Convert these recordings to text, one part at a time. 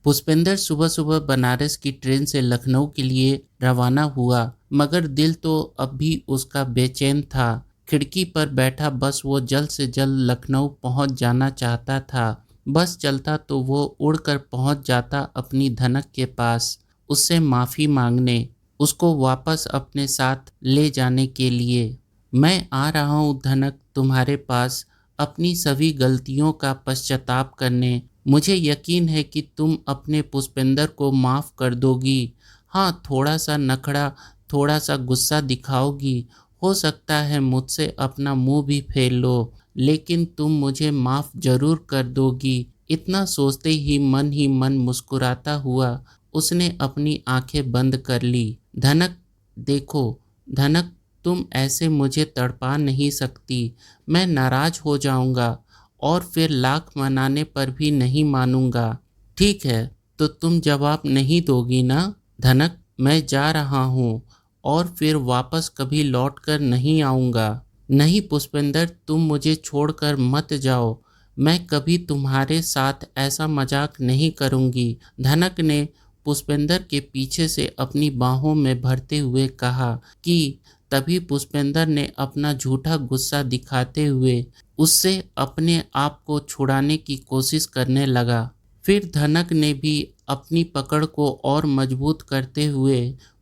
पुष्पेंद्र सुबह सुबह बनारस की ट्रेन से लखनऊ के लिए रवाना हुआ, मगर दिल तो अब भी उसका बेचैन था। खिड़की पर बैठा बस वो जल्द से जल्द लखनऊ पहुंच जाना चाहता था। बस चलता तो वो उड़कर पहुंच जाता अपनी धनक के पास, उससे माफ़ी मांगने, उसको वापस अपने साथ ले जाने के लिए। मैं आ रहा हूँ धनक तुम्हारे पास, अपनी सभी गलतियों का पश्चाताप करने। मुझे यकीन है कि तुम अपने पुष्पेंद्र को माफ़ कर दोगी। हाँ, थोड़ा सा नखरा, थोड़ा सा गुस्सा दिखाओगी, हो सकता है मुझसे अपना मुंह भी फेर लो, लेकिन तुम मुझे माफ़ जरूर कर दोगी। इतना सोचते ही मन मुस्कुराता हुआ उसने अपनी आंखें बंद कर ली। धनक, देखो धनक, तुम ऐसे मुझे तड़पा नहीं सकती। मैं नाराज हो जाऊंगा और फिर लाख मनाने पर भी नहीं मानूंगा। ठीक है, तो तुम जवाब नहीं दोगी ना? धनक, मैं जा रहा हूँ और फिर वापस कभी लौट कर नहीं आऊँगा। नहीं पुष्पेंद्र, तुम मुझे छोड़कर मत जाओ। मैं कभी तुम्हारे साथ ऐसा मजाक नहीं करूँगी। धनक ने पुष्पेंद्र के पीछे से अपनी बाहों में भरते हुए कहा कि तभी पुष्पेंद्र ने अपना झूठा गुस्सा दिखाते हुए उससे अपने आप को छुड़ाने की कोशिश करने लगा। फिर धनक ने भी अपनी पकड़ को और मजबूत करते हुए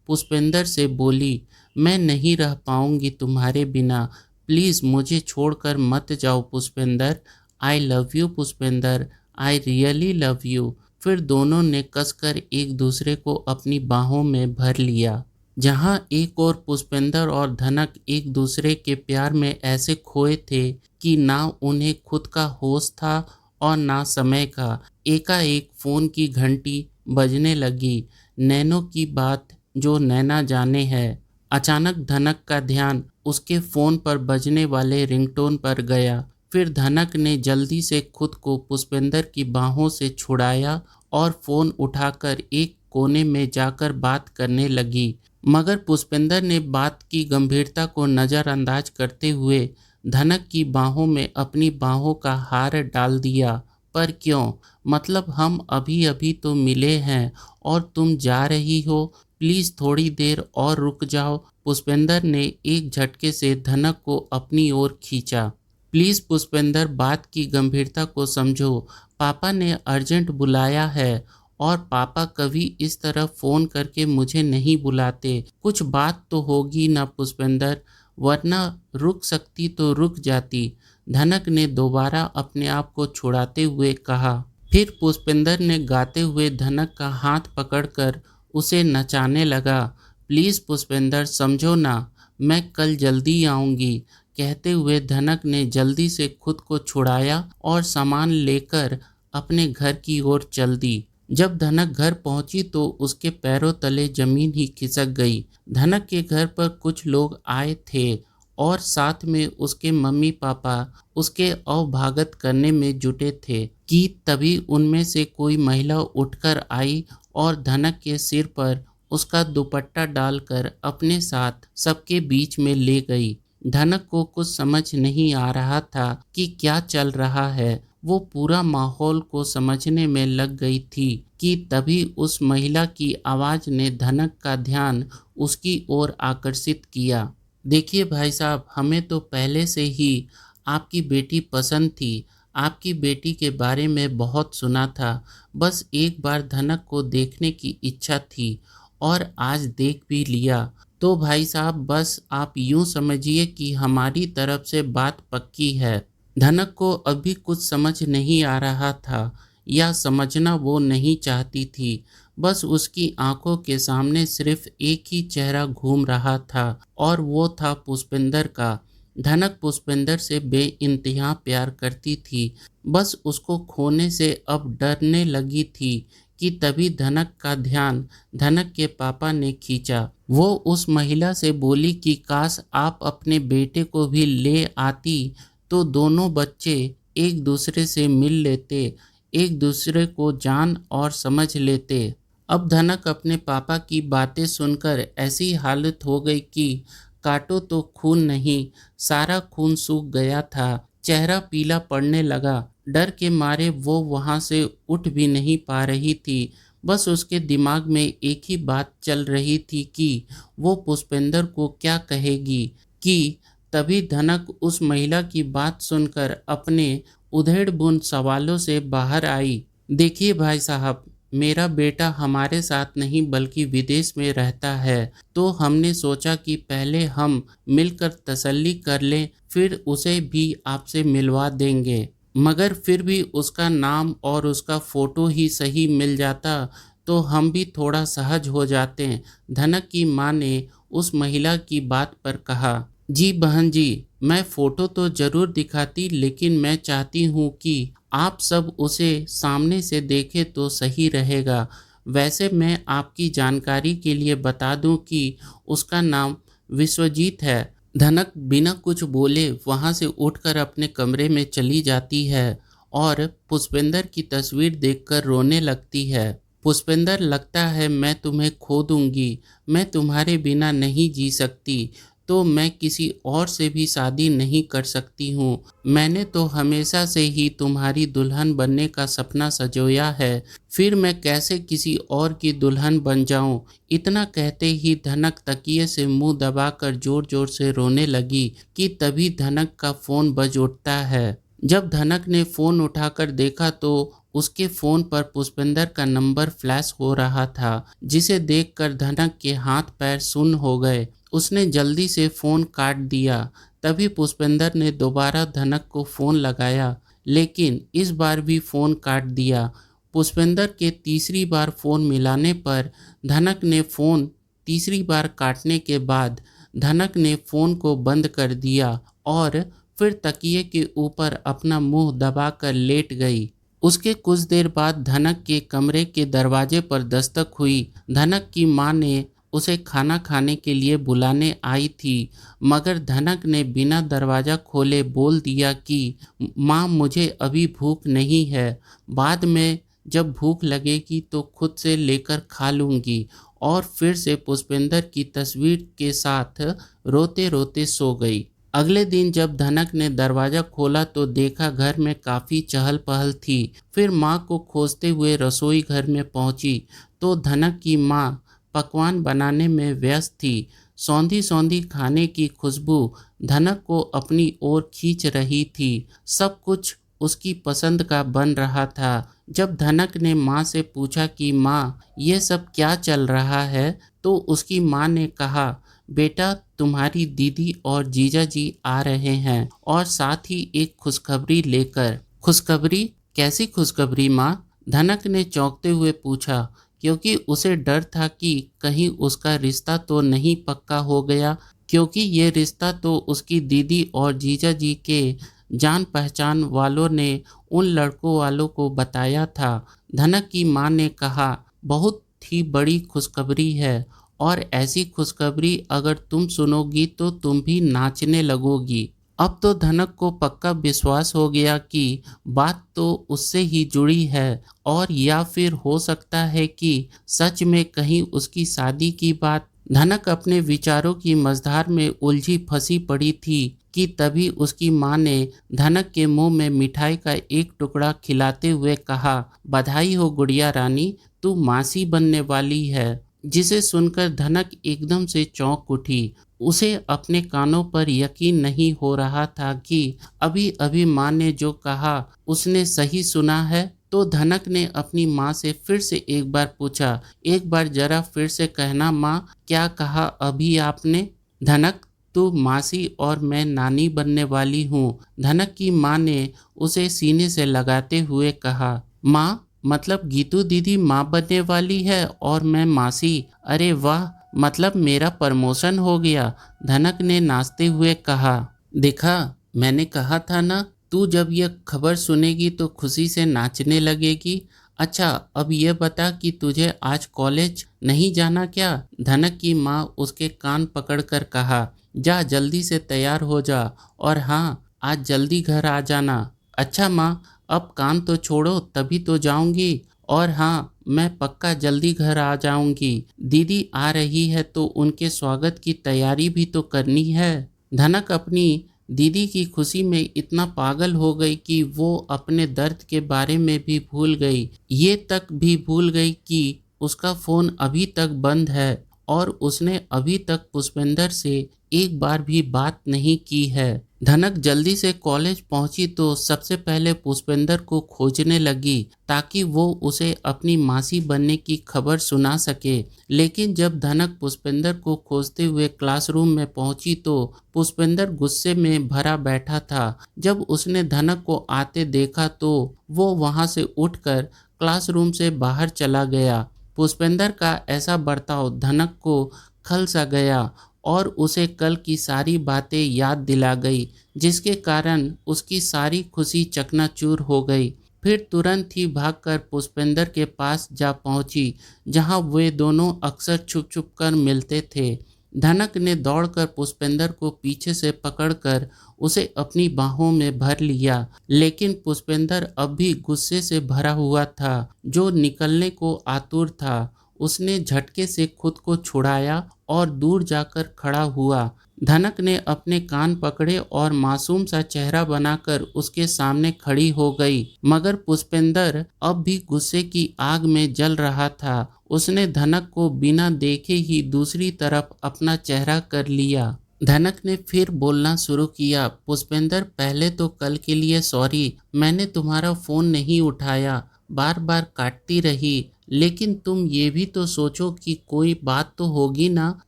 पुष्पेंद्र से बोली, मैं नहीं रह पाऊंगी तुम्हारे बिना। प्लीज़ मुझे छोड़कर मत जाओ Pushpendra. I love you Pushpendra, I really love you. फिर दोनों ने कसकर एक दूसरे को अपनी बाहों में भर लिया। जहाँ एक और पुष्पेंद्र और धनक एक दूसरे के प्यार में ऐसे खोए थे कि ना उन्हें खुद का होश था और ना समय का। एकाएक फोन की घंटी बजने लगी। नैनो की बात जो नैना जाने है। अचानक धनक का ध्यान उसके फोन पर बजने वाले रिंगटोन पर गया। फिर धनक ने जल्दी से खुद को पुष्पेंद्र की बाहों से छुड़ाया और फोन उठाकर एक कोने में जाकर बात करने लगी। मगर पुष्पेंद्र ने बात की गंभीरता को नज़रअंदाज करते हुए धनक की बाहों में अपनी बाहों का हार डाल दिया। पर क्यों? मतलब हम अभी अभी तो मिले हैं और तुम जा रही हो। प्लीज़ थोड़ी देर और रुक जाओ। पुष्पेंद्र ने एक झटके से धनक को अपनी ओर खींचा। प्लीज़ पुष्पेंद्र, बात की गंभीरता को समझो। पापा ने अर्जेंट बुलाया है और पापा कभी इस तरह फ़ोन करके मुझे नहीं बुलाते। कुछ बात तो होगी ना पुष्पेंद्र, वरना रुक सकती तो रुक जाती। धनक ने दोबारा अपने आप को छुड़ाते हुए कहा। फिर पुष्पेंद्र ने गाते हुए धनक का हाथ पकड़कर उसे नचाने लगा। प्लीज़ पुष्पेंद्र, समझो ना, मैं कल जल्दी आऊँगी। कहते हुए धनक ने जल्दी से खुद को छुड़ाया और सामान लेकर अपने घर की ओर चल दी। जब धनक घर पहुंची तो उसके पैरों तले जमीन ही खिसक गई। धनक के घर पर कुछ लोग आए थे और साथ में उसके मम्मी पापा उसके अवभागत करने में जुटे थे कि तभी उनमें से कोई महिला उठकर आई और धनक के सिर पर उसका दुपट्टा डालकर अपने साथ सबके बीच में ले गई। धनक को कुछ समझ नहीं आ रहा था कि क्या चल रहा है। वो पूरा माहौल को समझने में लग गई थी कि तभी उस महिला की आवाज़ ने धनक का ध्यान उसकी ओर आकर्षित किया। देखिए भाई साहब, हमें तो पहले से ही आपकी बेटी पसंद थी। आपकी बेटी के बारे में बहुत सुना था। बस एक बार धनक को देखने की इच्छा थी और आज देख भी लिया। तो भाई साहब, बस आप यूँ समझिए कि हमारी तरफ से बात पक्की है। धनक को अभी कुछ समझ नहीं आ रहा था या समझना वो नहीं चाहती थी। बस उसकी आंखों के सामने सिर्फ एक ही चेहरा घूम रहा था और वो था पुष्पेंद्र का। धनक पुष्पेंद्र से बेइंतहा प्यार करती थी। बस उसको खोने से अब डरने लगी थी कि तभी धनक का ध्यान धनक के पापा ने खींचा। वो उस महिला से बोली कि काश आप अपने बेटे को भी ले आती तो दोनों बच्चे एक दूसरे से मिल लेते, एक दूसरे को जान और समझ लेते। अब धनक अपने पापा की बातें सुनकर ऐसी हालत हो गई कि काटो तो खून नहीं, सारा खून सूख गया था चेहरा पीला पड़ने लगा। डर के मारे वो वहां से उठ भी नहीं पा रही थी। बस उसके दिमाग में एक ही बात चल रही थी कि वो पुष्पेंद्र को क्या कहेगी। कि तभी धनक उस महिला की बात सुनकर अपने उधेड़बुन सवालों से बाहर आई। देखिए भाई साहब, मेरा बेटा हमारे साथ नहीं बल्कि विदेश में रहता है, तो हमने सोचा कि पहले हम मिलकर तसल्ली कर लें, फिर उसे भी आपसे मिलवा देंगे। मगर फिर भी उसका नाम और उसका फोटो ही सही मिल जाता तो हम भी थोड़ा सहज हो जाते। धनक की माँ ने उस महिला की बात पर कहा। जी बहन जी, मैं फोटो तो जरूर दिखाती, लेकिन मैं चाहती हूँ कि आप सब उसे सामने से देखें तो सही रहेगा। वैसे मैं आपकी जानकारी के लिए बता दूं कि उसका नाम विश्वजीत है। धनक बिना कुछ बोले वहां से उठकर अपने कमरे में चली जाती है और पुष्पेंद्र की तस्वीर देखकर रोने लगती है। पुष्पेंद्र, लगता है मैं तुम्हें खो दूंगी। मैं तुम्हारे बिना नहीं जी सकती, तो मैं किसी और से भी शादी नहीं कर सकती हूँ। मैंने तो हमेशा से ही तुम्हारी दुल्हन बनने का सपना सजोया है, फिर मैं कैसे किसी और की दुल्हन बन जाऊं। इतना कहते ही धनक तकिए से मुंह दबाकर जोर जोर से रोने लगी कि तभी धनक का फोन बज उठता है। जब धनक ने फोन उठाकर देखा तो उसके फोन पर पुष्पेंद्र का नंबर फ्लैश हो रहा था, जिसे देखकर धनक के हाथ पैर सुन्न हो गए। उसने जल्दी से फोन काट दिया। तभी पुष्पेंद्र ने दोबारा धनक को फोन लगाया, लेकिन इस बार भी फोन काट दिया। पुष्पेंद्र के तीसरी बार फोन मिलाने पर धनक ने फोन तीसरी बार काटने के बाद धनक ने फोन को बंद कर दिया और फिर तकिए के ऊपर अपना मुंह दबाकर लेट गई। उसके कुछ देर बाद धनक के कमरे के दरवाजे पर दस्तक हुई। धनक की मां ने उसे खाना खाने के लिए बुलाने आई थी, मगर धनक ने बिना दरवाज़ा खोले बोल दिया कि माँ, मुझे अभी भूख नहीं है, बाद में जब भूख लगेगी तो खुद से लेकर खा लूँगी। और फिर से पुष्पेंद्र की तस्वीर के साथ रोते रोते सो गई। अगले दिन जब धनक ने दरवाज़ा खोला तो देखा घर में काफ़ी चहल पहल थी। फिर माँ को खोजते हुए रसोई घर में पहुँची तो धनक की माँ पकवान बनाने में व्यस्त थी। सौंधी सौंधी खाने की खुशबू धनक को अपनी ओर खींच रही थी। सब कुछ उसकी पसंद का बन रहा था। जब धनक ने माँ से पूछा कि माँ, ये सब क्या चल रहा है, तो उसकी माँ ने कहा, बेटा, तुम्हारी दीदी और जीजा जी आ रहे हैं और साथ ही एक खुशखबरी लेकर। खुशखबरी? कैसी खुशखबरी माँ? धनक ने चौंकते हुए पूछा, क्योंकि उसे डर था कि कहीं उसका रिश्ता तो नहीं पक्का हो गया, क्योंकि ये रिश्ता तो उसकी दीदी और जीजा जी के जान पहचान वालों ने उन लड़कों वालों को बताया था। धनक की माँ ने कहा, बहुत ही बड़ी खुशखबरी है और ऐसी खुशखबरी अगर तुम सुनोगी तो तुम भी नाचने लगोगी। अब तो धनक को पक्का विश्वास हो गया कि बात तो उससे ही जुड़ी है, और या फिर हो सकता है कि सच में कहीं उसकी शादी की बात। धनक अपने विचारों की मझधार में उलझी फंसी पड़ी थी कि तभी उसकी माँ ने धनक के मुंह में मिठाई का एक टुकड़ा खिलाते हुए कहा, बधाई हो गुड़िया रानी, तू मासी बनने वाली है। जिसे सुनकर धनक एकदम से चौंक उठी। उसे अपने कानों पर यकीन नहीं हो रहा था कि अभी अभी माँ ने जो कहा उसने सही सुना है। तो धनक ने अपनी माँ से फिर से एक बार पूछा, एक बार जरा फिर से कहना माँ, क्या कहा अभी आपने? धनक, तू मासी और मैं नानी बनने वाली हूँ। धनक की माँ ने उसे सीने से लगाते हुए कहा, माँ, मतलब गीतू दीदी माँ बनने वाली है और मैं मासी? अरे वाह, मतलब मेरा प्रमोशन हो गया। धनक ने नाचते हुए कहा। देखा, मैंने कहा था ना, तू जब यह खबर सुनेगी तो खुशी से नाचने लगेगी। अच्छा, अब यह बता कि तुझे आज कॉलेज नहीं जाना क्या? धनक की माँ उसके कान पकड़कर कहा, जा जल्दी से तैयार हो जा, और हाँ, आज जल्दी घर आ जाना। अच्छा माँ, अब काम तो छोड़ो, तभी तो जाऊंगी, और हाँ, मैं पक्का जल्दी घर आ जाऊंगी। दीदी आ रही है तो उनके स्वागत की तैयारी भी तो करनी है। धनक अपनी दीदी की खुशी में इतना पागल हो गई कि वो अपने दर्द के बारे में भी भूल गई। ये तक भी भूल गई कि उसका फ़ोन अभी तक बंद है और उसने अभी तक पुष्पेंद्र से एक बार भी बात नहीं की है। धनक जल्दी से कॉलेज पहुंची तो सबसे पहले पुष्पेंद्र को खोजने लगी ताकि वो उसे अपनी मासी बनने की खबर सुना सके। लेकिन जब धनक पुष्पेंद्र को खोजते हुए क्लासरूम में पहुंची तो पुष्पेंद्र गुस्से में भरा बैठा था। जब उसने धनक को आते देखा तो वो वहां से उठकर क्लासरूम से बाहर चला गया। पुष्पेंद्र का ऐसा बर्ताव धनक को खल सा गया और उसे कल की सारी बातें याद दिला गई, जिसके कारण उसकी सारी खुशी चकनाचूर हो गई। फिर तुरंत ही भागकर पुष्पेंद्र के पास जा पहुंची, जहां वे दोनों अक्सर छुप छुप कर मिलते थे। धनक ने दौड़कर पुष्पेंद्र को पीछे से पकड़कर उसे अपनी बाहों में भर लिया, लेकिन पुष्पेंद्र अब भी गुस्से से भरा हुआ था, जो निकलने को आतुर था। उसने झटके से खुद को छुड़ाया और दूर जाकर खड़ा हुआ। धनक ने अपने कान पकड़े और मासूम सा चेहरा बनाकर उसके सामने खड़ी हो गई, मगर पुष्पेंद्र अब भी गुस्से की आग में जल रहा था। उसने धनक को बिना देखे ही दूसरी तरफ अपना चेहरा कर लिया। धनक ने फिर बोलना शुरू किया, पुष्पेंद्र पहले तो कल के लिए सॉरी, मैंने तुम्हारा फ़ोन नहीं उठाया, बार बार काटती रही, लेकिन तुम ये भी तो सोचो कि कोई बात तो होगी ना,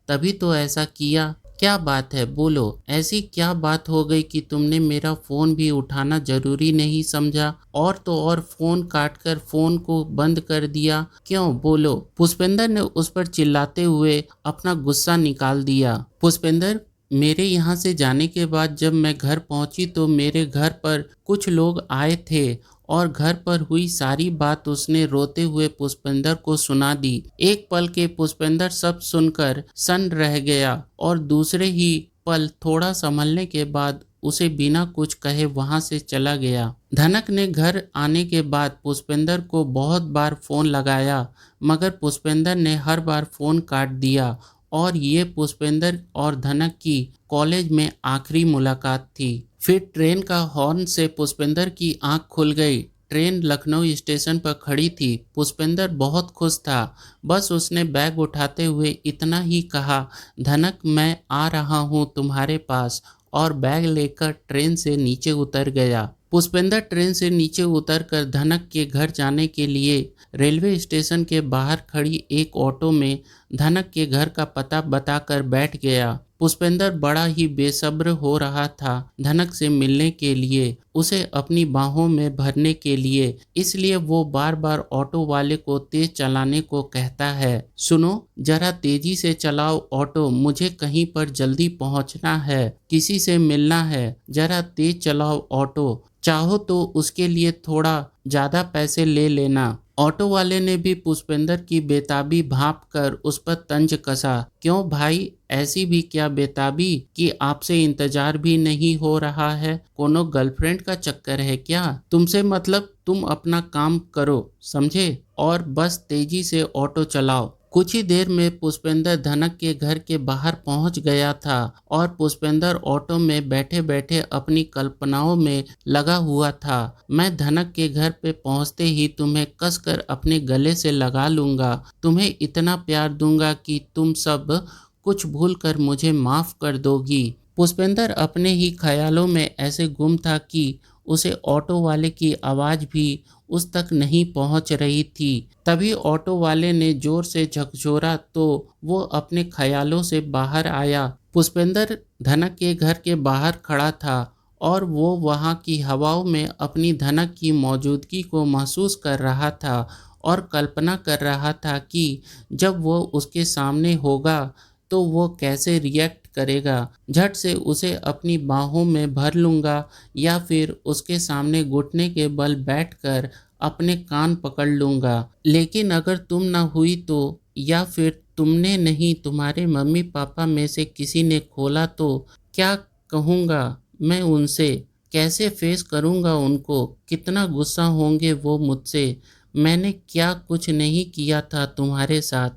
तभी तो ऐसा किया। क्या बात है, बोलो, ऐसी क्या बात हो गई कि तुमने मेरा फ़ोन भी उठाना ज़रूरी नहीं समझा और तो और फ़ोन काटकर फ़ोन को बंद कर दिया, क्यों बोलो। पुष्पेंद्र ने उस पर चिल्लाते हुए अपना गुस्सा निकाल दिया। पुष्पेंद्र, मेरे यहाँ से जाने के बाद जब मैं घर पहुँची तो मेरे घर पर कुछ लोग आए थे और घर पर हुई सारी बात उसने रोते हुए पुष्पेंद्र को सुना दी। एक पल के पुष्पेंद्र सब सुनकर सन्न रह गया और दूसरे ही पल थोड़ा संभलने के बाद उसे बिना कुछ कहे वहां से चला गया। धनक ने घर आने के बाद पुष्पेंद्र को बहुत बार फोन लगाया, मगर पुष्पेंद्र ने हर बार फोन काट दिया और ये पुष्पेंद्र और धनक की कॉलेज में आखिरी मुलाकात थी। फिर ट्रेन का हॉर्न से पुष्पेंद्र की आंख खुल गई। ट्रेन लखनऊ स्टेशन पर खड़ी थी। पुष्पेंद्र बहुत खुश था। बस उसने बैग उठाते हुए इतना ही कहा, धनक मैं आ रहा हूँ तुम्हारे पास, और बैग लेकर ट्रेन से नीचे उतर गया। पुष्पेंद्र ट्रेन से नीचे उतरकर धनक के घर जाने के लिए रेलवे स्टेशन के बाहर खड़ी एक ऑटो में धनक के घर का पता बताकर बैठ गया। पुष्पेंद्र बड़ा ही बेसब्र हो रहा था धनक से मिलने के लिए, उसे अपनी बाहों में भरने के लिए, इसलिए वो बार बार ऑटो वाले को तेज चलाने को कहता है। सुनो, जरा तेजी से चलाओ ऑटो, मुझे कहीं पर जल्दी पहुंचना है, किसी से मिलना है, जरा तेज चलाओ ऑटो, चाहो तो उसके लिए थोड़ा ज्यादा पैसे ले लेना। ऑटो वाले ने भी पुष्पेंद्र की बेताबी भांप कर उस पर तंज कसा। क्यों भाई, ऐसी भी क्या बेताबी कि आपसे इंतजार भी नहीं हो रहा है? कोनो गर्लफ्रेंड का चक्कर है क्या तुमसे? मतलब तुम अपना काम करो, समझे, और बस तेजी से ऑटो चलाओ। कुछ ही देर में पुष्पेंद्र धनक के घर के बाहर पहुंच गया था और पुष्पेंद्र ऑटो में बैठे बैठे अपनी कल्पनाओं में लगा हुआ था। मैं धनक के घर पे पहुंचते ही तुम्हें कसकर अपने गले से लगा लूंगा, तुम्हें इतना प्यार दूंगा कि तुम सब कुछ भूलकर मुझे माफ कर दोगी। पुष्पेंद्र अपने ही ख्यालों में ऐसे गुम था कि उसे ऑटो वाले की आवाज़ भी उस तक नहीं पहुंच रही थी। तभी ऑटो वाले ने जोर से झकझोरा तो वो अपने ख्यालों से बाहर आया। पुष्पेंद्र धनक के घर के बाहर खड़ा था और वो वहाँ की हवाओं में अपनी धनक की मौजूदगी को महसूस कर रहा था और कल्पना कर रहा था कि जब वो उसके सामने होगा तो वो कैसे रिएक्ट करेगा। झट से उसे अपनी बाहों में भर लूँगा या फिर उसके सामने घुटने के बल बैठकर अपने कान पकड़ लूँगा। लेकिन अगर तुम न हुई तो, या फिर तुमने नहीं, तुम्हारे मम्मी पापा में से किसी ने खोला तो क्या कहूँगा मैं उनसे? कैसे फेस करूँगा उनको? कितना गुस्सा होंगे वो मुझसे? मैंने क्या कुछ नहीं किया था तुम्हारे साथ?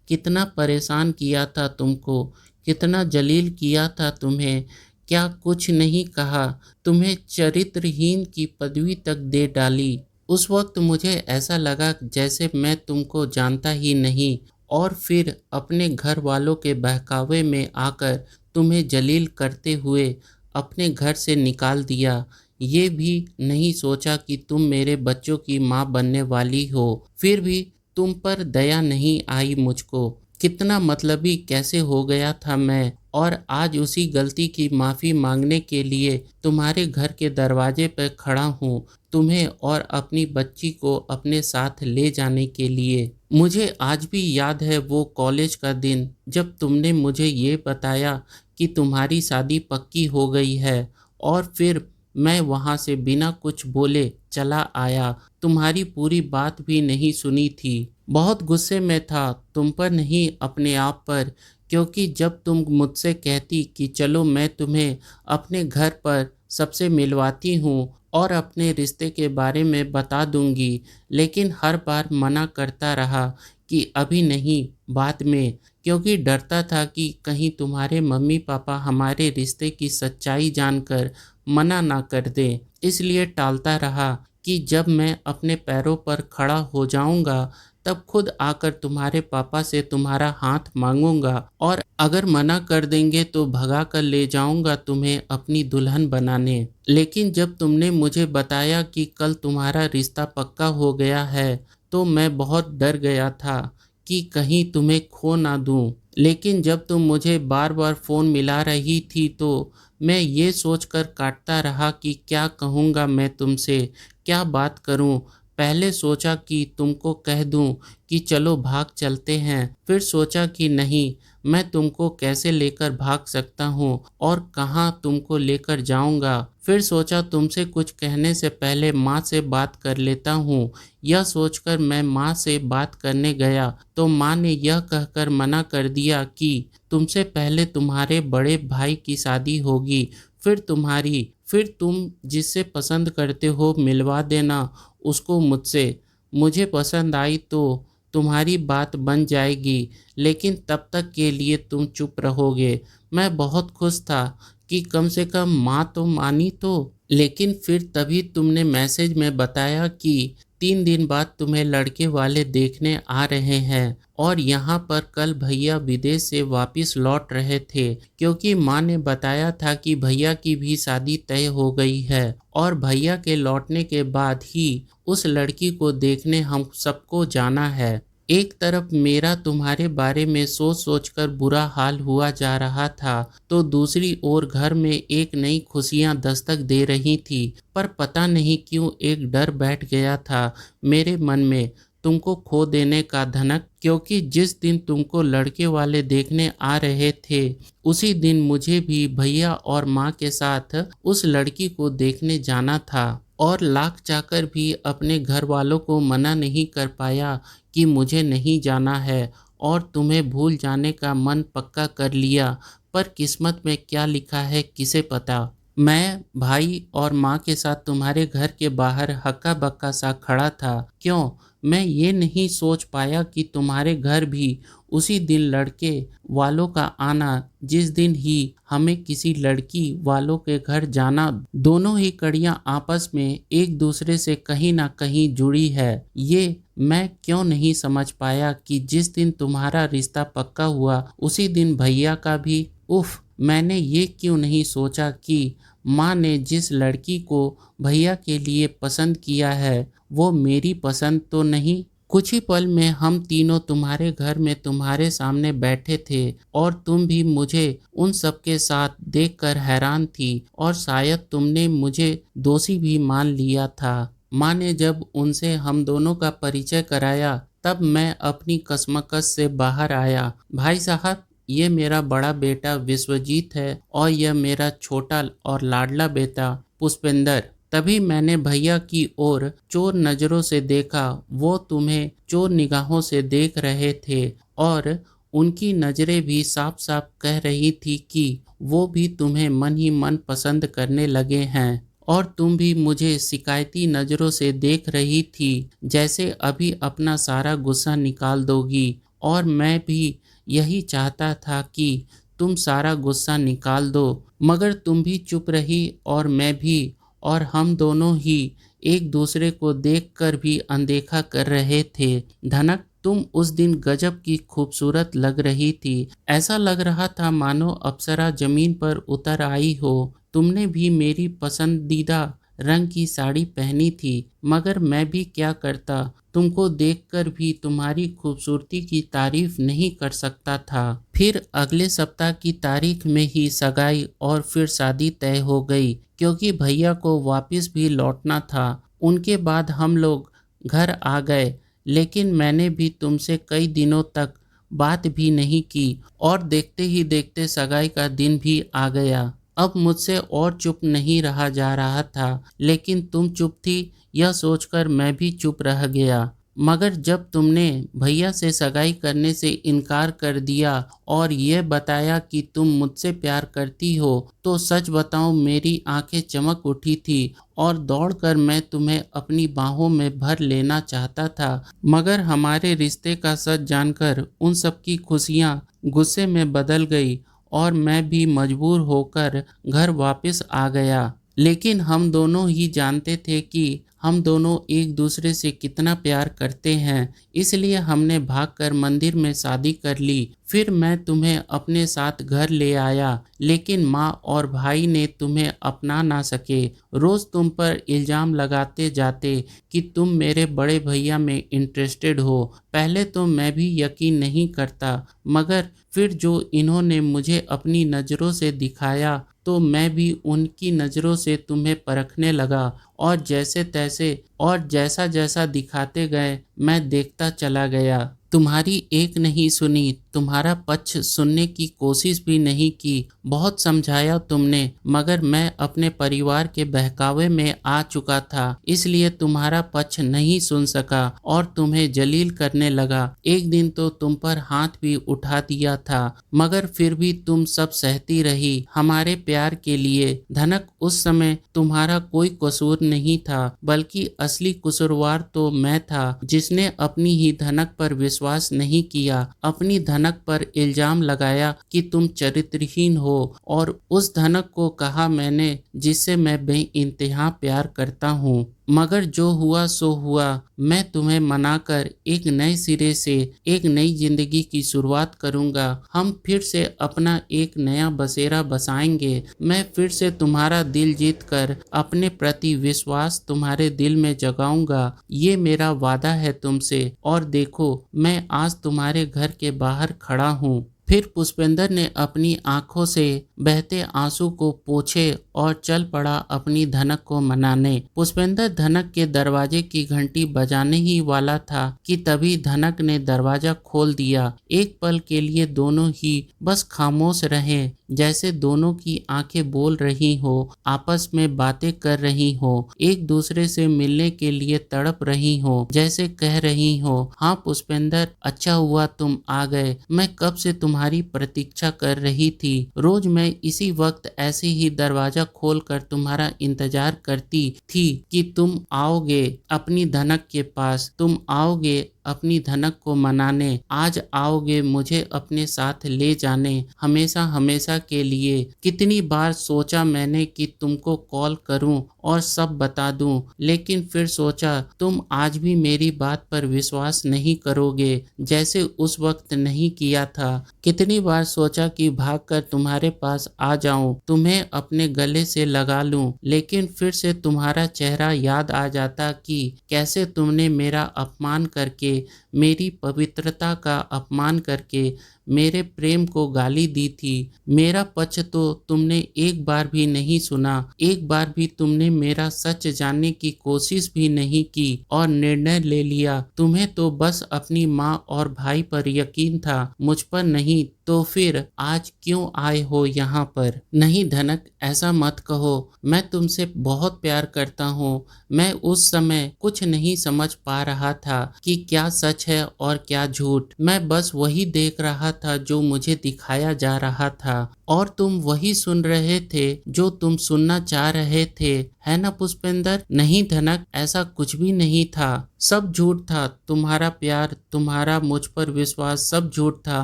कितना परेशान किया था तुमको, कितना जलील किया था तुम्हें, क्या कुछ नहीं कहा? तुम्हें चरित्रहीन की पदवी तक दे डाली। उस वक्त मुझे ऐसा लगा जैसे मैं तुमको जानता ही नहीं, और फिर अपने घर वालों के बहकावे में आकर तुम्हें जलील करते हुए अपने घर से निकाल दिया। ये भी नहीं सोचा कि तुम मेरे बच्चों की माँ बनने वाली हो। फिर भी तुम पर दया नहीं आई मुझको। कितना मतलबी कैसे हो गया था मैं, और आज उसी गलती की माफ़ी मांगने के लिए तुम्हारे घर के दरवाजे पर खड़ा हूँ, तुम्हें और अपनी बच्ची को अपने साथ ले जाने के लिए। मुझे आज भी याद है वो कॉलेज का दिन जब तुमने मुझे ये बताया कि तुम्हारी शादी पक्की हो गई है, और फिर मैं वहाँ से बिना कुछ बोले चला आया। तुम्हारी पूरी बात भी नहीं सुनी थी। बहुत गुस्से में था, तुम पर नहीं अपने आप पर, क्योंकि जब तुम मुझसे कहती कि चलो मैं तुम्हें अपने घर पर सबसे मिलवाती हूँ और अपने रिश्ते के बारे में बता दूंगी, लेकिन हर बार मना करता रहा कि अभी नहीं, बाद में, क्योंकि डरता था कि कहीं तुम्हारे मम्मी पापा हमारे रिश्ते की सच्चाई जानकर मना ना कर दें। इसलिए टालता रहा कि जब मैं अपने पैरों पर खड़ा हो जाऊंगा तब खुद आकर तुम्हारे पापा से तुम्हारा हाथ मांगूंगा, और अगर मना कर देंगे तो भगा कर ले जाऊंगा तुम्हें अपनी दुल्हन बनाने। लेकिन जब तुमने मुझे बताया कि कल तुम्हारा रिश्ता पक्का हो गया है तो मैं बहुत डर गया था कि कहीं तुम्हें खो ना दूं। लेकिन जब तुम मुझे बार बार फ़ोन मिला रही थी तो मैं ये सोचकर काटता रहा कि क्या कहूँगा मैं तुमसे, क्या बात करूँ। पहले सोचा कि तुमको कह दूं कि चलो भाग चलते हैं, फिर सोचा कि नहीं, मैं तुमको कैसे लेकर भाग सकता हूँ और कहाँ तुमको लेकर जाऊँगा। फिर सोचा तुमसे कुछ कहने से पहले माँ से बात कर लेता हूँ। यह सोचकर मैं माँ से बात करने गया तो माँ ने यह कहकर मना कर दिया कि तुमसे पहले तुम्हारे बड़े भाई की शादी होगी, फिर तुम्हारी, फिर तुम जिससे पसंद करते हो मिलवा देना उसको मुझसे। मुझे पसंद आई तो तुम्हारी बात बन जाएगी, लेकिन तब तक के लिए तुम चुप रहोगे। मैं बहुत खुश था कि कम से कम माँ तो मानी तो। लेकिन फिर तभी तुमने मैसेज में बताया कि 3 दिन बाद तुम्हें लड़के वाले देखने आ रहे हैं, और यहाँ पर कल भैया विदेश से वापस लौट रहे थे, क्योंकि माँ ने बताया था कि भैया की भी शादी तय हो गई है और भैया के लौटने के बाद ही उस लड़की को देखने हम सबको जाना है। एक तरफ मेरा तुम्हारे बारे में सोच सोचकर बुरा हाल हुआ जा रहा था, तो दूसरी ओर घर में एक नई खुशियां दस्तक दे रही थी। पर पता नहीं क्यों एक डर बैठ गया था मेरे मन में, तुमको खो देने का धनक, क्योंकि जिस दिन तुमको लड़के वाले देखने आ रहे थे उसी दिन मुझे भी भैया और माँ के साथ उस लड़की को देखने जाना था, और लाख चाहकर भी अपने घर वालों को मना नहीं कर पाया कि मुझे नहीं जाना है, और तुम्हें भूल जाने का मन पक्का कर लिया। पर किस्मत में क्या लिखा है किसे पता। मैं भाई और माँ के साथ तुम्हारे घर के बाहर हक्का बक्का सा खड़ा था। क्यों? मैं ये नहीं सोच पाया कि तुम्हारे घर भी उसी दिन लड़के वालों का आना, जिस दिन ही हमें किसी लड़की वालों के घर जाना, दोनों ही कड़ियाँ आपस में एक दूसरे से कहीं ना कहीं जुड़ी है। ये मैं क्यों नहीं समझ पाया कि जिस दिन तुम्हारा रिश्ता पक्का हुआ उसी दिन भैया का भी। उफ, मैंने ये क्यों नहीं सोचा कि माँ ने जिस लड़की को भैया के लिए पसंद किया है वो मेरी पसंद तो नहीं। कुछ ही पल में हम तीनों तुम्हारे घर में तुम्हारे सामने बैठे थे, और तुम भी मुझे उन सब के साथ देखकर हैरान थी, और शायद तुमने मुझे दोषी भी मान लिया था। माँ ने जब उनसे हम दोनों का परिचय कराया तब मैं अपनी कशमकश से बाहर आया। भाई साहब, ये मेरा बड़ा बेटा विश्वजीत है और यह मेरा छोटा और लाडला बेटा पुष्पेंद्र। तभी मैंने भैया की ओर चोर नजरों से देखा। वो तुम्हें चोर निगाहों से देख रहे थे, और उनकी नजरें भी साफ साफ कह रही थी कि वो भी तुम्हें मन ही मन पसंद करने लगे हैं। और तुम भी मुझे शिकायती नजरों से देख रही थी, जैसे अभी अपना सारा गुस्सा निकाल दोगी। और मैं भी यही चाहता था कि तुम सारा गुस्सा निकाल दो। मगर तुम भी चुप रही और मैं भी, और हम दोनों ही एक दूसरे को देखकर भी अनदेखा कर रहे थे। धनक, तुम उस दिन गजब की खूबसूरत लग रही थी। ऐसा लग रहा था मानो अप्सरा जमीन पर उतर आई हो। तुमने भी मेरी पसंदीदा रंग की साड़ी पहनी थी, मगर मैं भी क्या करता, तुमको देखकर भी तुम्हारी खूबसूरती की तारीफ नहीं कर सकता था। फिर अगले सप्ताह की तारीख में ही सगाई और फिर शादी तय हो गई, क्योंकि भैया को वापस भी लौटना था। उनके बाद हम लोग घर आ गए, लेकिन मैंने भी तुमसे कई दिनों तक बात भी नहीं की, और देखते ही देखते सगाई का दिन भी आ गया। अब मुझसे और चुप नहीं रहा जा रहा था, लेकिन तुम चुप थी यह सोचकर मैं भी चुप रह गया। मगर जब तुमने भैया से सगाई करने से इनकार कर दिया और यह बताया कि तुम मुझसे प्यार करती हो, तो सच बताऊं मेरी आंखें चमक उठी थी और दौड़कर मैं तुम्हें अपनी बाहों में भर लेना चाहता था। मगर हमारे रिश्ते का सच जानकर उन सब की खुशियां गुस्से में बदल गई और मैं भी मजबूर होकर घर वापस आ गया। लेकिन हम दोनों ही जानते थे कि हम दोनों एक दूसरे से कितना प्यार करते हैं, इसलिए हमने भागकर मंदिर में शादी कर ली। फिर मैं तुम्हें अपने साथ घर ले आया, लेकिन माँ और भाई ने तुम्हें अपना ना सके। रोज तुम पर इल्जाम लगाते जाते कि तुम मेरे बड़े भैया में इंटरेस्टेड हो। पहले तो मैं भी यकीन नहीं करता, मगर फिर जो इन्होंने मुझे अपनी नज़रों से दिखाया, तो मैं भी उनकी नज़रों से तुम्हें परखने लगा, और जैसे तैसे और जैसा जैसा दिखाते गए मैं देखता चला गया। तुम्हारी एक नहीं सुनी, तुम्हारा पक्ष सुनने की कोशिश भी नहीं की। बहुत समझाया तुमने, मगर मैं अपने परिवार के बहकावे में आ चुका था, इसलिए तुम्हारा पक्ष नहीं सुन सका और तुम्हें जलील करने लगा। एक दिन तो तुम पर हाथ भी उठा दिया था, मगर फिर भी तुम सब सहती रही हमारे प्यार के लिए। धनक, उस समय तुम्हारा कोई कसूर नहीं था, बल्कि असली कसूरवार तो मैं था, जिसने अपनी ही धनक पर विश्वास नहीं किया, अपनी धनक पर इल्जाम लगाया कि तुम चरित्रहीन हो, और उस धनक को कहा मैंने जिससे मैं बेइंतहा प्यार करता हूँ। मगर जो हुआ सो हुआ। मैं तुम्हें मनाकर एक नए सिरे से एक नई जिंदगी की शुरुआत करूंगा। हम फिर से अपना एक नया बसेरा बसाएंगे। मैं फिर से तुम्हारा दिल जीत कर अपने प्रति विश्वास तुम्हारे दिल में जगाऊंगा। ये मेरा वादा है तुमसे। और देखो, मैं आज तुम्हारे घर के बाहर खड़ा हूँ। फिर पुष्पेंद्र ने अपनी आंखों से बहते आंसू को पोंछे और चल पड़ा अपनी धनक को मनाने। पुष्पेंद्र धनक के दरवाजे की घंटी बजाने ही वाला था कि तभी धनक ने दरवाजा खोल दिया। एक पल के लिए दोनों ही बस खामोश रहे, जैसे दोनों की आंखें बोल रही हो, आपस में बातें कर रही हो, एक दूसरे से मिलने के लिए तड़प रही हो, जैसे कह रही हो, हाँ पुष्पेंद्र, अच्छा हुआ तुम आ गए। मैं कब से तुम्हारी प्रतीक्षा कर रही थी। रोज मैं इसी वक्त ऐसे ही दरवाजा खोलकर तुम्हारा इंतजार करती थी कि तुम आओगे अपनी धनक के पास, तुम आओगे अपनी धनक को मनाने, आज आओगे मुझे अपने साथ ले जाने, हमेशा हमेशा के लिए। कितनी बार सोचा मैंने कि तुमको कॉल करूं और सब बता दूं, लेकिन फिर सोचा तुम आज भी मेरी बात पर विश्वास नहीं करोगे, जैसे उस वक्त नहीं किया था। कितनी बार सोचा कि भागकर तुम्हारे पास आ जाऊं, तुम्हें अपने गले से लगा लूं, लेकिन फिर से तुम्हारा चेहरा याद आ जाता कि कैसे तुमने मेरा अपमान करके, मेरी पवित्रता का अपमान करके मेरे प्रेम को गाली दी थी। मेरा पक्ष तो तुमने एक बार भी नहीं सुना, एक बार भी तुमने मेरा सच जानने की कोशिश भी नहीं की और निर्णय ले लिया। तुम्हें तो बस अपनी माँ और भाई पर यकीन था, मुझ पर नहीं। तो फिर आज क्यों आए हो यहाँ पर? नहीं धनक, ऐसा मत कहो। मैं तुमसे बहुत प्यार करता हूँ। मैं उस समय कुछ नहीं समझ पा रहा था कि क्या सच है और क्या झूठ। मैं बस वही देख रहा था जो मुझे दिखाया जा रहा था, और तुम वही सुन रहे थे जो तुम सुनना चाह रहे थे, है ना पुष्पेंद्र? नहीं धनक, ऐसा कुछ भी नहीं था, सब झूठ था। तुम्हारा प्यार, तुम्हारा मुझ पर विश्वास, सब झूठ था।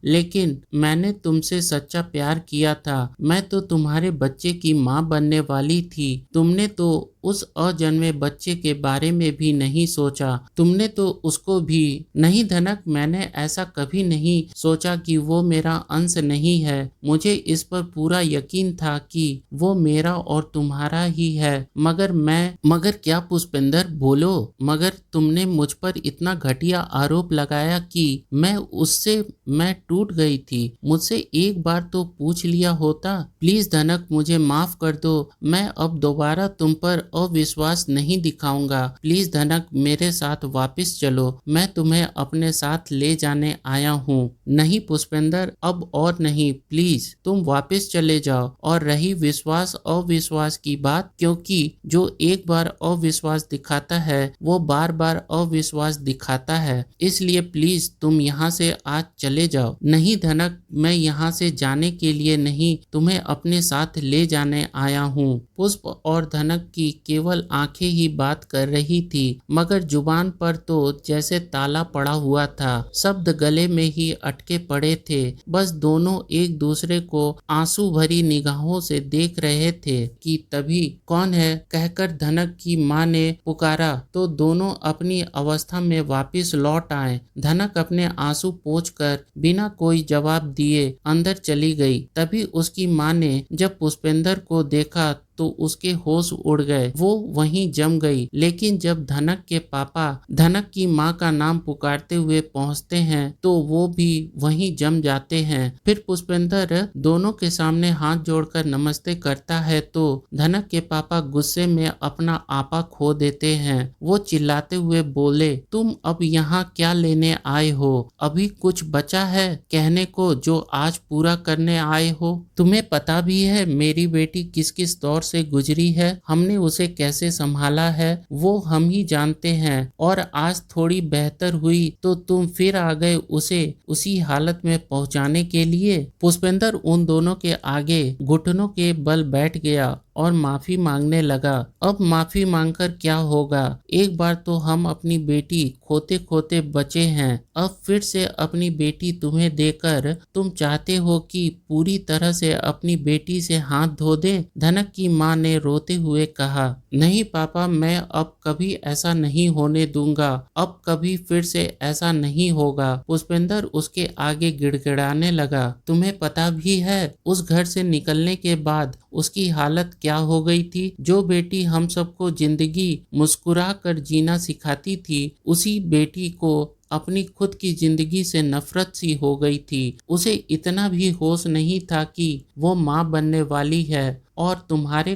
लेकिन मैंने तुमसे सच्चा प्यार किया था। मैं तो तुम्हारे बच्चे की माँ बनने वाली थी। तुमने तो उस अजन्मे बच्चे के बारे में भी नहीं सोचा। तुमने तो उसको भी नहीं धनक, मैंने ऐसा कभी नहीं सोचा कि वो मेरा अंश नहीं है। मुझे इस पर पूरा यकीन था कि वो मेरा और तुम्हारा ही है। मगर क्या पुष्पेंद्र, बोलो। मगर तुमने मुझ पर इतना घटिया आरोप लगाया कि मैं टूट गई थी। मुझसे एक बार तो पूछ लिया होता। प्लीज धनक, मुझे माफ कर दो। मैं अब दोबारा तुम पर अविश्वास नहीं दिखाऊंगा। प्लीज धनक, मेरे साथ वापस चलो। मैं तुम्हें अपने साथ ले जाने आया हूँ। नहीं पुष्पेंद्र, अब और नहीं, प्लीज तुम वापस चले जाओ। और रही विश्वास अविश्वास की बात, क्योंकि जो एक बार अविश्वास दिखाता है वो बार बार अविश्वास दिखाता है, इसलिए प्लीज तुम यहाँ से आज चले जाओ। नहीं धनक, मैं यहाँ से जाने के लिए नहीं, तुम्हें अपने साथ ले जाने आया हूँ। पुष्प और धनक की केवल आंखें ही बात कर रही थी, मगर जुबान पर तो जैसे ताला पड़ा हुआ था। शब्द गले में ही अटके पड़े थे। बस दोनों एक दूसरे को आंसू भरी निगाहों से देख रहे थे कि तभी कौन है कहकर धनक की माँ ने पुकारा तो दोनों अपनी अवस्था में वापस लौट आए। धनक अपने आंसू पोंछकर बिना कोई जवाब दिए अंदर चली गई। तभी उसकी माँ ने जब पुष्पेंद्र को देखा तो उसके होश उड़ गए। वो वहीं जम गई। लेकिन जब धनक के पापा धनक की माँ का नाम पुकारते हुए पहुँचते हैं तो वो भी वहीं जम जाते हैं। फिर पुष्पेंद्र दोनों के सामने हाथ जोड़कर नमस्ते करता है तो धनक के पापा गुस्से में अपना आपा खो देते हैं। वो चिल्लाते हुए बोले, तुम अब यहाँ क्या लेने आए हो? अभी कुछ बचा है कहने को जो आज पूरा करने आए हो? तुम्हें पता भी है मेरी बेटी किस किस दौर से गुजरी है, हमने उसे कैसे संभाला है, वो हम ही जानते हैं। और आज थोड़ी बेहतर हुई तो तुम फिर आ गए उसे उसी हालत में पहुंचाने के लिए। पुष्पेंद्र उन दोनों के आगे घुटनों के बल बैठ गया और माफी मांगने लगा। अब माफी मांगकर क्या होगा? एक बार तो हम अपनी बेटी खोते खोते बचे हैं। अब फिर से अपनी बेटी तुम्हें देकर तुम चाहते हो कि पूरी तरह से अपनी बेटी से हाथ धो दे? धनक की माँ ने रोते हुए कहा, नहीं पापा, मैं अब कभी ऐसा नहीं होने दूंगा। अब कभी फिर से ऐसा नहीं होगा। पुष्पेंद्र उसके आगे गिड़गिड़ाने लगा। तुम्हें पता भी है उस घर से निकलने के बाद उसकी हालत क्या हो गई थी? जो बेटी हम सबको जिंदगी मुस्कुरा कर जीना सिखाती थी, उसी बेटी को अपनी खुद की जिंदगी से नफरत सी हो गई थी। उसे इतना भी होश नहीं था कि वो माँ बनने वाली है और तुम्हारे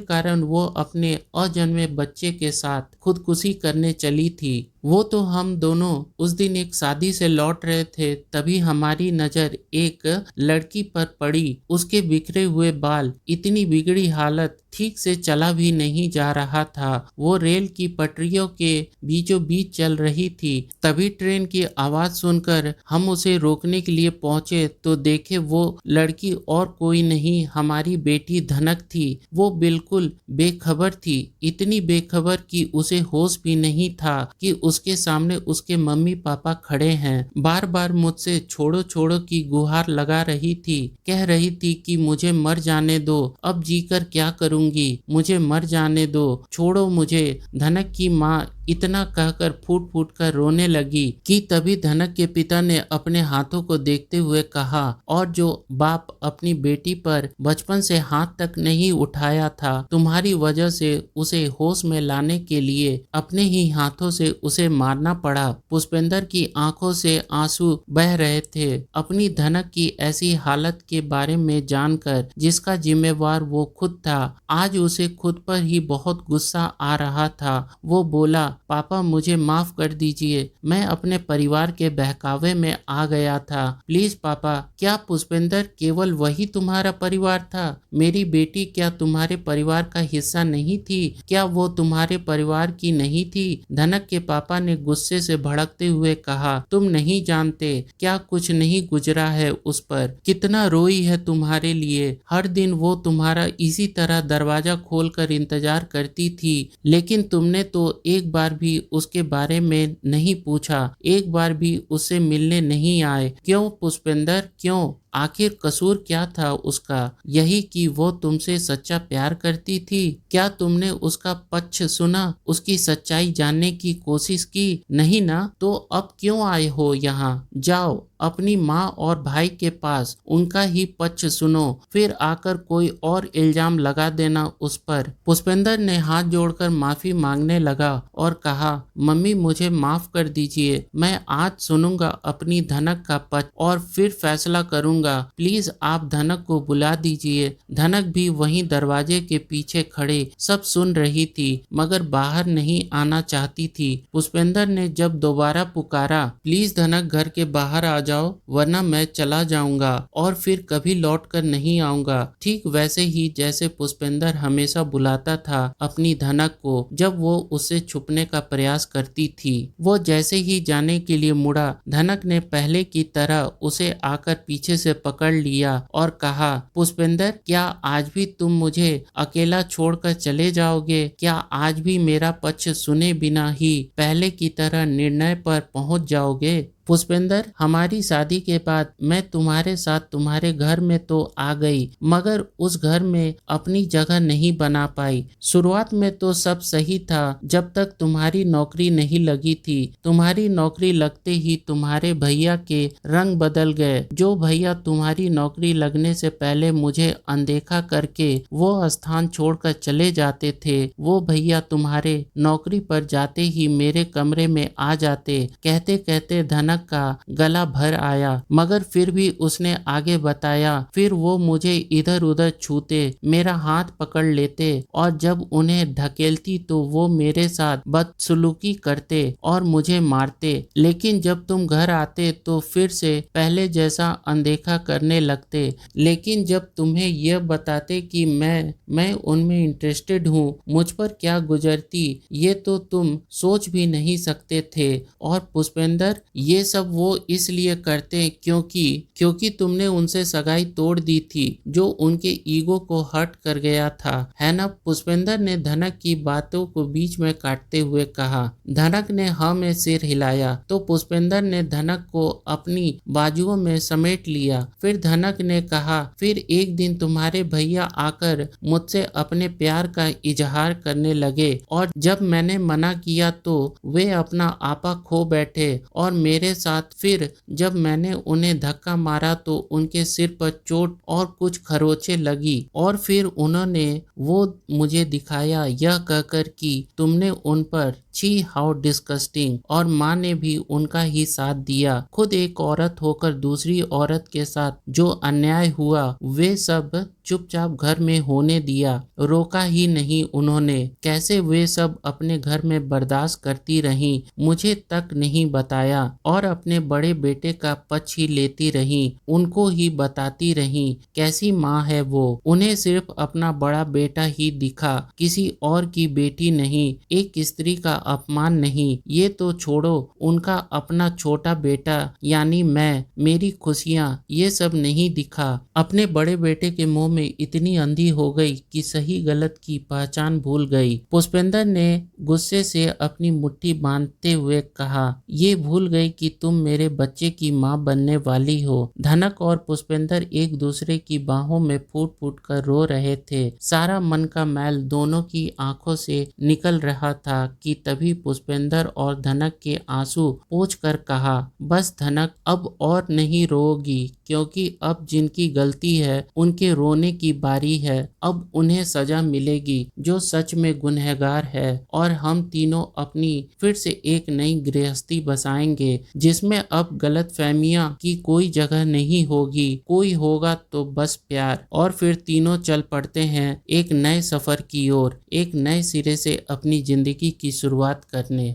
कारण वो अपने अजन्मे बच्चे के साथ खुदकुशी करने चली थी। वो तो हम दोनों उस दिन एक शादी से लौट रहे थे, तभी हमारी नजर एक लड़की पर पड़ी। उसके बिखरे हुए बाल, इतनी बिगड़ी हालत, ठीक से चला भी नहीं जा रहा था। वो रेल की पटरियों के बीचों बीच चल रही थी। तभी ट्रेन की आवाज सुनकर हम उसे रोकने के लिए पहुंचे तो देखे वो लड़की और कोई नहीं, हमारी बेटी धनक थी। वो बिल्कुल बेखबर थी, इतनी बेखबर कि उसे होश भी नहीं था कि उसके सामने उसके मम्मी पापा खड़े हैं। बार बार मुझसे छोड़ो छोड़ो की गुहार लगा रही थी। कह रही थी कि मुझे मर जाने दो, अब जीकर क्या करूंगी, मुझे मर जाने दो, छोड़ो मुझे। धनक की माँ इतना कहकर फूट फूट कर रोने लगी कि तभी धनक के पिता ने अपने हाथों को देखते हुए कहा, और जो बाप अपनी बेटी पर बचपन से हाथ तक नहीं उठाया था, तुम्हारी वजह से उसे होश में लाने के लिए अपने ही हाथों से उसे मारना पड़ा। पुष्पेंद्र की आंखों से आंसू बह रहे थे अपनी धनक की ऐसी हालत के बारे में जानकर, जिसका जिम्मेवार वो खुद था। आज उसे खुद पर ही बहुत गुस्सा आ रहा था। वो बोला, पापा मुझे माफ कर दीजिए, मैं अपने परिवार के बहकावे में आ गया था। प्लीज पापा, क्या पुष्पेंद्र केवल वही तुम्हारा परिवार था? मेरी बेटी क्या तुम्हारे परिवार का हिस्सा नहीं थी? क्या वो तुम्हारे परिवार की नहीं थी? धनक के पापा ने गुस्से से भड़कते हुए कहा, तुम नहीं जानते क्या कुछ नहीं गुजरा है उस पर, कितना रोई है तुम्हारे लिए। हर दिन वो तुम्हारा इसी तरह दरवाजा खोलकर इंतजार करती थी, लेकिन तुमने तो एक बार भी उसके बारे में नहीं पूछा, एक बार भी उससे मिलने नहीं आए। क्यों पुष्पेंद्र, क्यों? आखिर कसूर क्या था उसका? यही कि वो तुमसे सच्चा प्यार करती थी। क्या तुमने उसका पक्ष सुना, उसकी सच्चाई जानने की कोशिश की? नहीं ना? तो अब क्यों आए हो यहाँ? जाओ अपनी माँ और भाई के पास, उनका ही पक्ष सुनो, फिर आकर कोई और इल्जाम लगा देना उस पर। पुष्पेंद्र ने हाथ जोड़कर माफी मांगने लगा और कहा, मम्मी मुझे माफ कर दीजिए, मैं आज सुनूंगा अपनी धनक का पक्ष और फिर फैसला करूंगा। प्लीज आप धनक को बुला दीजिए। धनक भी वहीं दरवाजे के पीछे खड़े सब सुन रही थी, मगर बाहर नहीं आना चाहती थी। पुष्पेंद्र ने जब दोबारा पुकारा, प्लीज धनक घर के बाहर आ जाओ, वरना मैं चला जाऊंगा और फिर कभी लौट कर नहीं आऊंगा। ठीक वैसे ही जैसे पुष्पेंद्र हमेशा बुलाता था अपनी धनक को जब वो उससे छुपने का प्रयास करती थी। वो जैसे ही जाने के लिए मुड़ा, धनक ने पहले की तरह उसे आकर पीछे से पकड़ लिया और कहा, पुष्पेंद्र क्या आज भी तुम मुझे अकेला छोड़कर चले जाओगे? क्या आज भी मेरा पक्ष सुने बिना ही पहले की तरह निर्णय पर पहुंच जाओगे? पुष्पेंद्र, हमारी शादी के बाद मैं तुम्हारे साथ तुम्हारे घर में तो आ गई, मगर उस घर में अपनी जगह नहीं बना पाई। शुरुआत में तो सब सही था, जब तक तुम्हारी नौकरी नहीं लगी थी। तुम्हारी नौकरी लगते ही तुम्हारे भैया के रंग बदल गए। जो भैया तुम्हारी नौकरी लगने से पहले मुझे अनदेखा करके वो स्थान छोड़कर चले जाते थे, वो भैया तुम्हारे नौकरी पर जाते ही मेरे कमरे में आ जाते। कहते कहते धनक का गला भर आया, मगर फिर भी उसने आगे बताया। फिर वो मुझे इधर उधर छूते, मेरा हाथ पकड़ लेते और जब उन्हें ढकेलती तो वो मेरे साथ बदसलूकी करते और मुझे मारते। लेकिन जब तुम घर आते तो फिर से पहले जैसा अनदेखा करने लगते। लेकिन जब तुम्हें यह बताते कि मैं उनमें इंटरेस्टेड हूँ, मुझ पर क्या गुजरती ये तो तुम सोच भी नहीं सकते थे। और पुष्पेंद्र, ये सब वो इसलिए करते क्योंकि तुमने उनसे सगाई तोड़ दी थी, जो उनके ईगो को हर्ट कर गया था, है ना? पुष्पेंद्र ने धनक की बातों को बीच में काटते हुए कहा। धनक ने हाँ में सिर हिलाया तो पुष्पेंद्र ने धनक को अपनी बाजुओं में समेट लिया। फिर धनक ने कहा, फिर एक दिन तुम्हारे भैया आकर मुझसे अपने प्यार का इजहार करने लगे और जब मैंने मना किया तो वे अपना आपा खो बैठे और मेरे साथ। फिर जब मैंने उन्हें धक्का मारा तो उनके सिर पर चोट और कुछ खरोंचे लगी और फिर उन्होंने वो मुझे दिखाया, यह कहकर कि तुमने उन पर छी हाउ डिस्कस्टिंग, और माँ ने भी उनका ही साथ दिया। खुद एक औरत होकर दूसरी औरत के साथ जो अन्याय हुआ वे सब चुपचाप घर में होने दिया, रोका ही नहीं उन्होंने। कैसे वे सब अपने घर में बर्दाश्त करती रहीं, मुझे तक नहीं बताया और अपने बड़े बेटे का पक्ष ही लेती रहीं, उनको ही बताती रहीं कैसी माँ है वो। उन्हें सिर्फ अपना बड़ा बेटा ही दिखा, किसी और की बेटी नहीं, एक स्त्री का अपमान नहीं। ये तो छोड़ो, उनका अपना छोटा बेटा यानी मैं, मेरी खुशियाँ, ये सब नहीं दिखा। अपने बड़े बेटे के मुंह में इतनी अंधी हो गई कि सही गलत की पहचान भूल गई। पुष्पेंद्र ने गुस्से से अपनी मुट्ठी बांधते हुए कहा, ये भूल गई कि तुम मेरे बच्चे की माँ बनने वाली हो। धनक और पुष्पेंद्र एक दूसरे की बाहों में फूट फूट कर रो रहे थे। सारा मन का मैल दोनों की आंखों से निकल रहा था कि तभी पुष्पेंद्र और धनक के आंसू पोंछ कर कहा, बस धनक, अब और नहीं रोगी, क्योंकि अब जिनकी गलती है उनके रोने की बारी है। अब उन्हें सजा मिलेगी जो सच में गुनहगार है और हम तीनों अपनी फिर से एक नई गृहस्थी बसाएंगे जिसमें अब गलतफहमियां की कोई जगह नहीं होगी। कोई होगा तो बस प्यार। और फिर तीनों चल पड़ते हैं एक नए सफर की ओर, एक नए सिरे से अपनी जिंदगी की शुरुआत करने।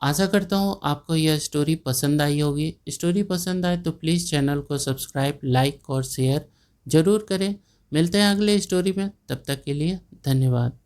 आशा करता हूँ आपको यह स्टोरी पसंद आई होगी। स्टोरी पसंद आए तो प्लीज़ चैनल को सब्सक्राइब, लाइक और शेयर ज़रूर करें। मिलते हैं अगले स्टोरी में, तब तक के लिए धन्यवाद।